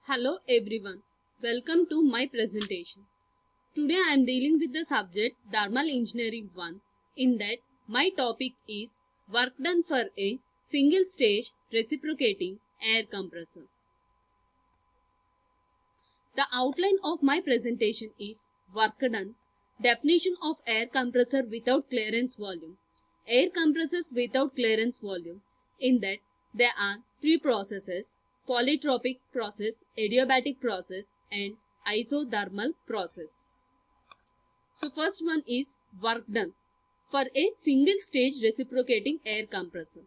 Hello everyone, welcome to my presentation. Today I am dealing with the subject Thermal Engineering 1. In that, my topic is work done for a single stage reciprocating air compressor. The outline of my presentation is work done, definition of air compressor without clearance volume, air compressors without clearance volume. In that, there are three processes: polytropic process, adiabatic process and isothermal process. So first one is work done for a single stage reciprocating air compressor.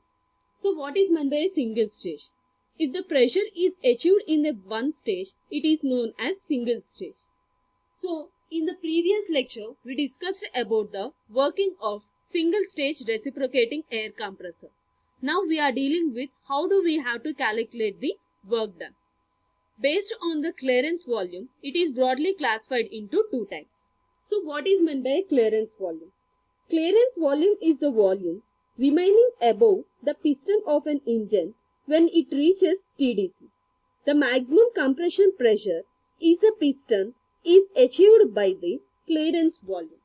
So what is meant by a single stage? If the pressure is achieved in the one stage, it is known as single stage. So in the previous lecture, we discussed about the working of single stage reciprocating air compressor. Now we are dealing with how do we have to calculate the work done. Based on the clearance volume, it is broadly classified into two types. So what is meant by clearance volume? Clearance volume is the volume remaining above the piston of an engine when it reaches TDC. The maximum compression pressure is the piston is achieved by the clearance volume.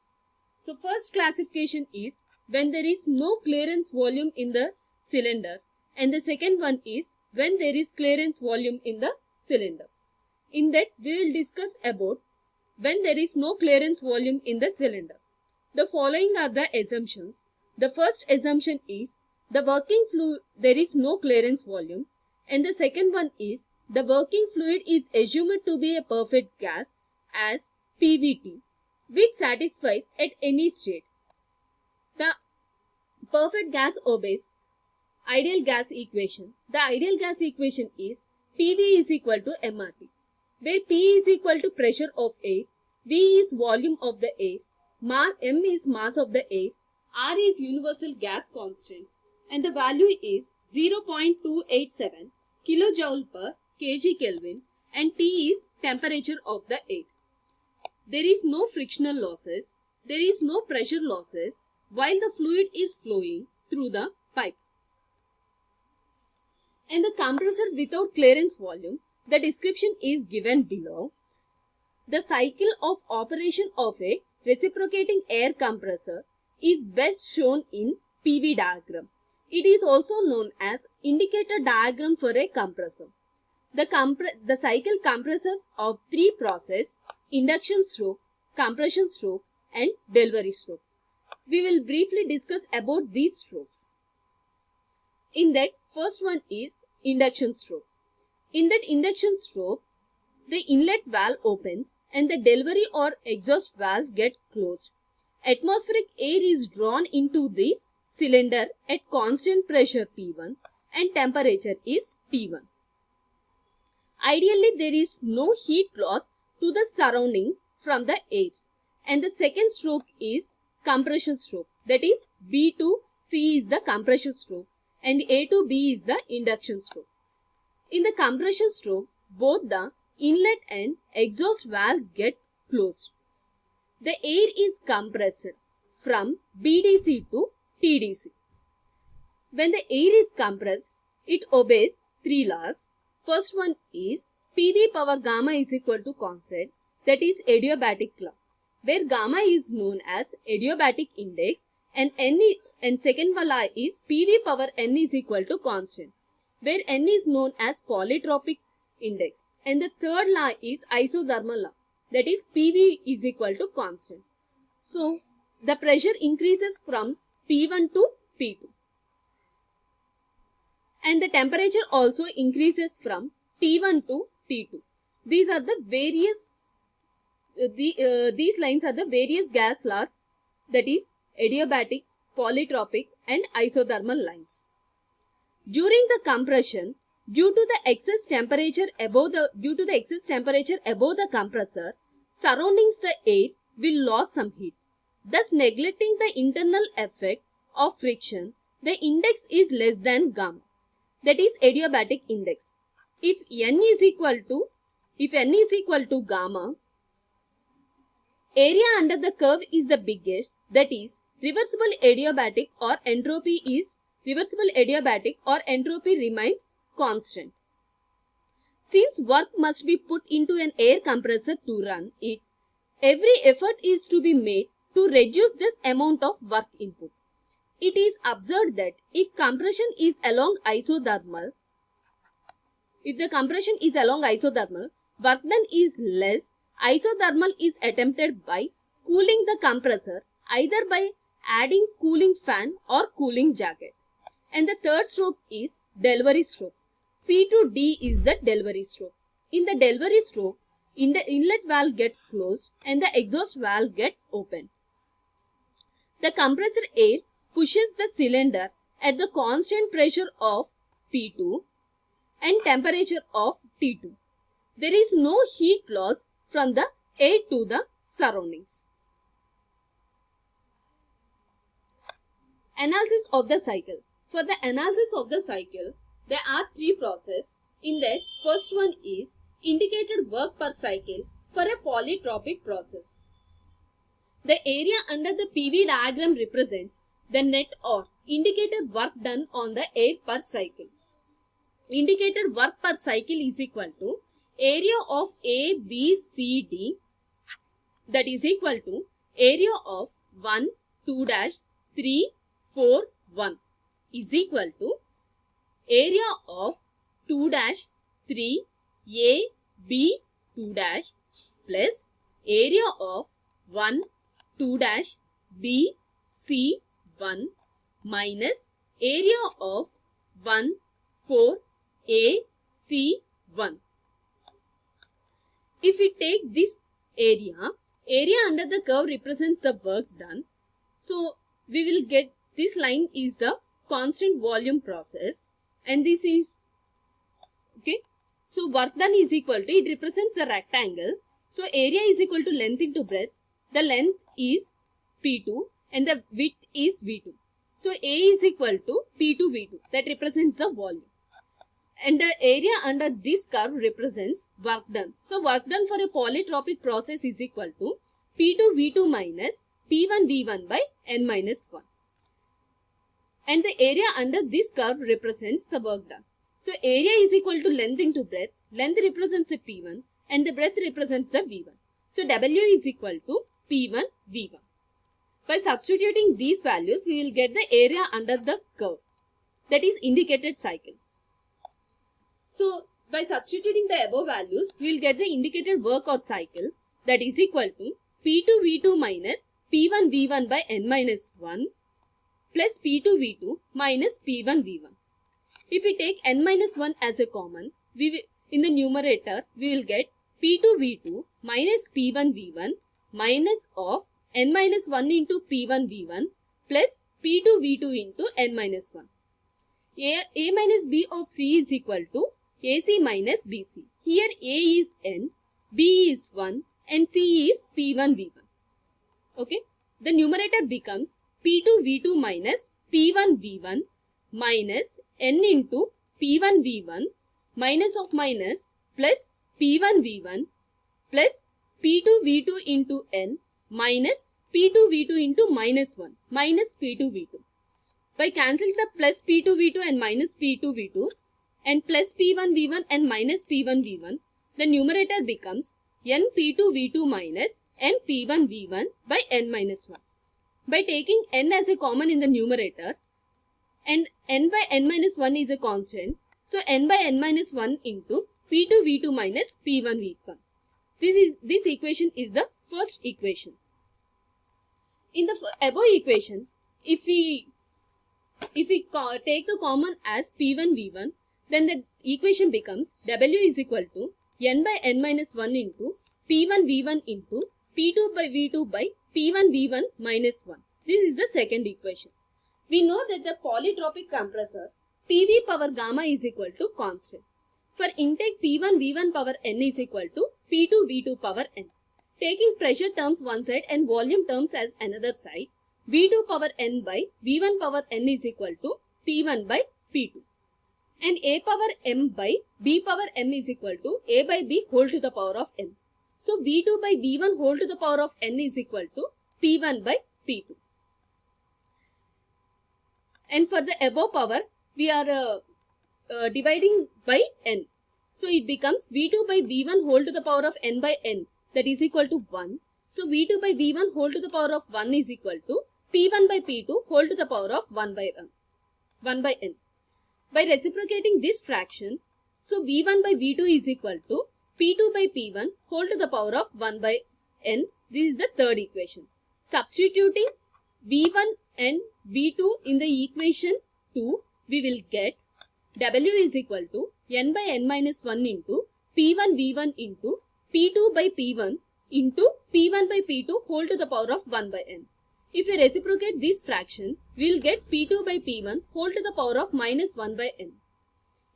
So first classification is when there is no clearance volume in the cylinder, and the second one is when there is clearance volume in the cylinder. In that we will discuss about when there is no clearance volume in the cylinder. The following are the assumptions. The first assumption is the working fluid there is no clearance volume, and the second one is the working fluid is assumed to be a perfect gas as PVT, which satisfies at any state. The perfect gas obeys ideal gas equation. The ideal gas equation is PV is equal to MRT, where P is equal to pressure of air, V is volume of the air, M is mass of the air, R is universal gas constant, and the value is 0.287 kilojoule per kg Kelvin, and T is temperature of the air. There is no frictional losses, there is no pressure losses while the fluid is flowing through the pipe. And the compressor without clearance volume, the description is given below. The cycle of operation of a reciprocating air compressor is best shown in PV diagram. It is also known as indicator diagram for a compressor. The cycle comprises of three processes: induction stroke, compression stroke and delivery stroke. We will briefly discuss about these strokes. In that, first one is induction stroke. In that induction stroke, the inlet valve opens and the delivery or exhaust valve get closed. Atmospheric air is drawn into the cylinder at constant pressure P1 and temperature is T1. Ideally, there is no heat loss to the surroundings from the air. And the second stroke is compression stroke. That is, B to C is the compression stroke and A to B is the induction stroke. In the compression stroke, both the inlet and exhaust valves get closed. The air is compressed from BDC to TDC. When the air is compressed, it obeys three laws. First one is PV power gamma is equal to constant, that is adiabatic law, where gamma is known as adiabatic index, and second law is PV power N is equal to constant, where N is known as polytropic index, and the third law is isothermal law, that is PV is equal to constant. So the pressure increases from P1 to P2. And the temperature also increases from T1 to T2. These are the various these lines are the various gas laws, that is adiabatic, polytropic and isothermal lines. During the compression, due to the excess temperature above the compressor, surroundings the air will lose some heat. Thus, neglecting the internal effect of friction, the index is less than gamma, that is adiabatic index. If N is equal to gamma, area under the curve is the biggest, that is reversible adiabatic or entropy remains constant. Since work must be put into an air compressor to run it, every effort is to be made to reduce this amount of work input. It is observed that if the compression is along isothermal, work done is less. Isothermal is attempted by cooling the compressor either by adding cooling fan or cooling jacket. And the third stroke is delivery stroke. C to D is the delivery stroke. In the delivery stroke, the inlet valve gets closed and the exhaust valve gets opened. The compressor air pushes the cylinder at the constant pressure of P2 and temperature of T2. There is no heat loss from the air to the surroundings. Analysis of the cycle. For the analysis of the cycle, there are three processes. In that, first one is indicated work per cycle for a polytropic process. The area under the PV diagram represents the net or indicated work done on the air per cycle. Indicated work per cycle is equal to area of A, B, C, D, that is equal to area of 1, 2 dash, 3, 4, 1 is equal to area of 2 dash, 3, A, B, 2 dash plus area of 1, 2 dash, B, C, 1 minus area of 1, 4, A, C, 1. If we take this area under the curve represents the work done. So, we will get this line is the constant volume process and this is, okay. So, work done is equal to, it represents the rectangle. So, area is equal to length into breadth. The length is P2 and the width is V2. So, A is equal to P2 V2, that represents the volume. And the area under this curve represents work done. So, work done for a polytropic process is equal to P2 V2 minus P1 V1 by N minus 1. And the area under this curve represents the work done. So, area is equal to length into breadth. Length represents the P1 and the breadth represents the V1. So, W is equal to P1 V1. By substituting these values, we will get the area under the curve, that is indicated cycle. So, by substituting the above values, we will get the indicated work or cycle, that is equal to P2 V2 minus P1 V1 by N minus 1 plus P2 V2 minus P1 V1. If we take N minus 1 as a common, in the numerator, we will get P2 V2 minus P1 V1 minus of N minus 1 into P1 V1 plus P2 V2 into N minus 1. A minus B of C is equal to AC minus BC. Here A is N, B is 1 and C is P1 V1. Okay. The numerator becomes P2 V2 minus P1 V1 minus N into P1 V1 minus of minus plus P1 V1 plus P2 V2 into N minus P2 V2 into minus 1 minus P2 V2. By cancelling the plus P2 V2 and minus P2 V2 and plus P1 V1 and minus P1 V1, the numerator becomes N P2 V2 minus N P1 V1 by N minus 1. By taking N as a common in the numerator and N by N minus 1 is a constant, so N by N minus 1 into P2 V2 minus P1 V1. This equation is the first equation. In the above equation, if we take the common as P1 V1, then the equation becomes W is equal to N by N minus 1 into P1 V1 into P2 by V2 by P1 V1 minus 1. This is the second equation. We know that the polytropic compressor PV power gamma is equal to constant. For intake P1 V1 power N is equal to P2 V2 power N. Taking pressure terms one side and volume terms as another side, V2 power N by V1 power N is equal to P1 by P2. And A power M by B power M is equal to A by B whole to the power of M. So, V2 by V1 whole to the power of N is equal to P1 by P2. And for the above power, we are dividing by N. So it becomes V2 by V1 whole to the power of n by n, that is equal to 1. So V2 by V1 whole to the power of 1 is equal to P1 by P2 whole to the power of 1 by n. By reciprocating this fraction, so V1 by V2 is equal to P2 by P1 whole to the power of 1 by n. This is the third equation. Substituting V1 and V2 in the equation 2, we will get W is equal to n by n minus 1 into P1 V1 into P2 by P1 into P1 by P2 whole to the power of 1 by n. If we reciprocate this fraction, we will get P2 by P1 whole to the power of minus 1 by n.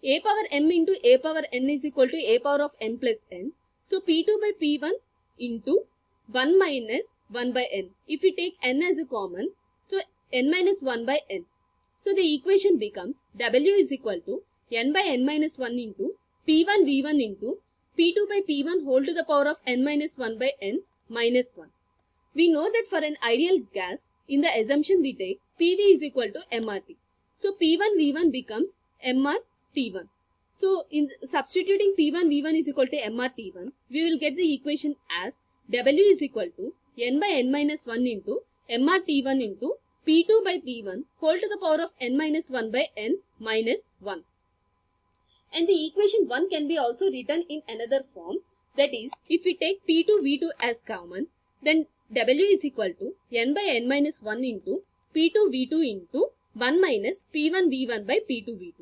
A power m into A power n is equal to A power of n plus n. So P2 by P1 into 1 minus 1 by n. If we take n as a common, so n minus 1 by n. So the equation becomes W is equal to n by n minus 1 into P1 V1 into P2 by P1 whole to the power of n minus 1 by n minus 1. We know that for an ideal gas, in the assumption we take PV is equal to MRT. So P1 V1 becomes MRT1. So in substituting P1 V1 is equal to MRT1, we will get the equation as W is equal to n by n minus 1 into MRT1 into P2 by P1 whole to the power of n minus 1 by n minus 1. And the equation 1 can be also written in another form. That is, if we take P2 V2 as common, then W is equal to n by n minus 1 into P2 V2 into 1 minus P1 V1 by P2 V2.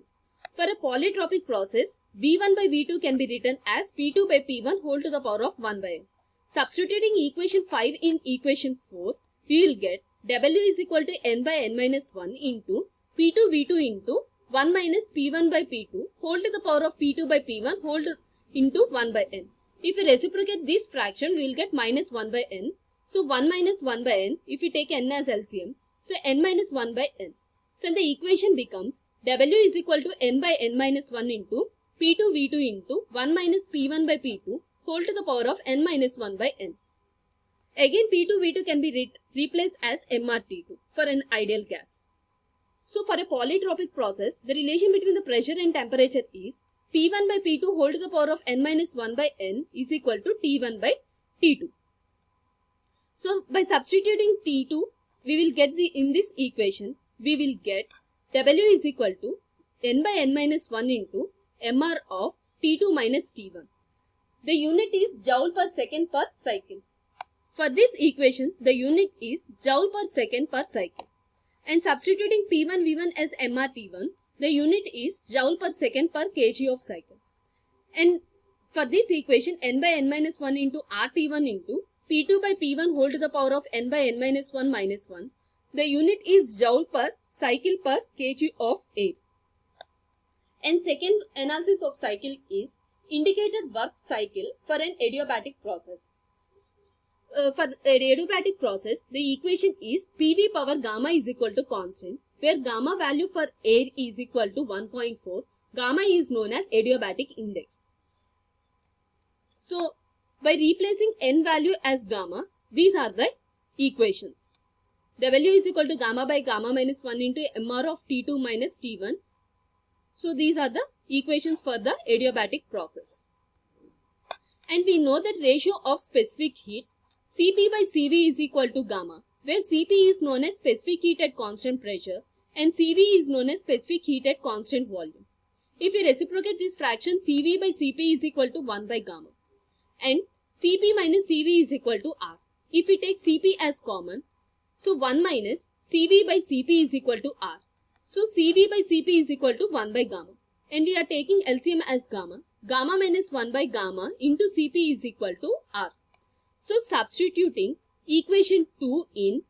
For a polytropic process, V1 by V2 can be written as P2 by P1 whole to the power of 1 by n. Substituting equation 5 in equation 4, we will get W is equal to n by n minus 1 into P2 V2 into 1 minus P1 by P2 whole to the power of P2 by P1 whole into 1 by n. If we reciprocate this fraction, we will get minus 1 by n. So 1 minus 1 by n, if we take n as LCM, so n minus 1 by n. So the equation becomes W is equal to n by n minus 1 into P2 V2 into 1 minus P1 by P2 whole to the power of n minus 1 by n. Again P2 V2 can be replaced as MRT2 for an ideal gas. So for a polytropic process, the relation between the pressure and temperature is P1 by P2 whole to the power of n minus 1 by n is equal to T1 by T2. So by substituting T2, we will get in this equation, we will get W is equal to n by n minus 1 into MR of T2 minus T1. The unit is joule per second per cycle. For this equation, the unit is joule per second per cycle. And substituting P1 V1 as MRT1, the unit is joule per second per kg of cycle. And for this equation, n by n minus 1 into RT1 into P2 by P1 whole to the power of n by n minus 1 minus 1, the unit is joule per cycle per kg of air. And second analysis of cycle is indicated work cycle for an adiabatic process. For an adiabatic process, the equation is PV power gamma is equal to constant, where gamma value for air is equal to 1.4. Gamma is known as adiabatic index. So, by replacing n value as gamma, these are the equations. W is equal to gamma by gamma minus 1 into MR of T2 minus T1. So, these are the equations for the adiabatic process. And we know that ratio of specific heats Cp by Cv is equal to gamma, where Cp is known as specific heat at constant pressure and Cv is known as specific heat at constant volume. If we reciprocate this fraction, Cv by Cp is equal to 1 by gamma. And Cp minus Cv is equal to R. If we take Cp as common, so 1 minus Cv by Cp is equal to R. So Cv by Cp is equal to 1 by gamma. And we are taking LCM as gamma. Gamma minus 1 by gamma into Cp is equal to R. So substituting equation 2 in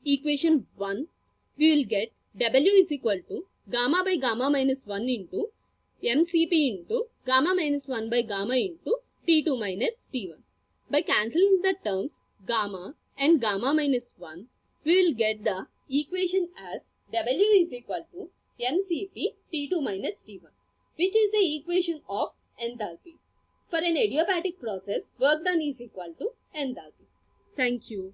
equation 1, we will get W is equal to gamma by gamma minus 1 into mCp into gamma minus 1 by gamma into T2 minus T1. By cancelling the terms gamma and gamma minus 1, we will get the equation as W is equal to mCp T2 minus T1, which is the equation of enthalpy. For an adiabatic process, work done is equal to enthalpy. Thank you.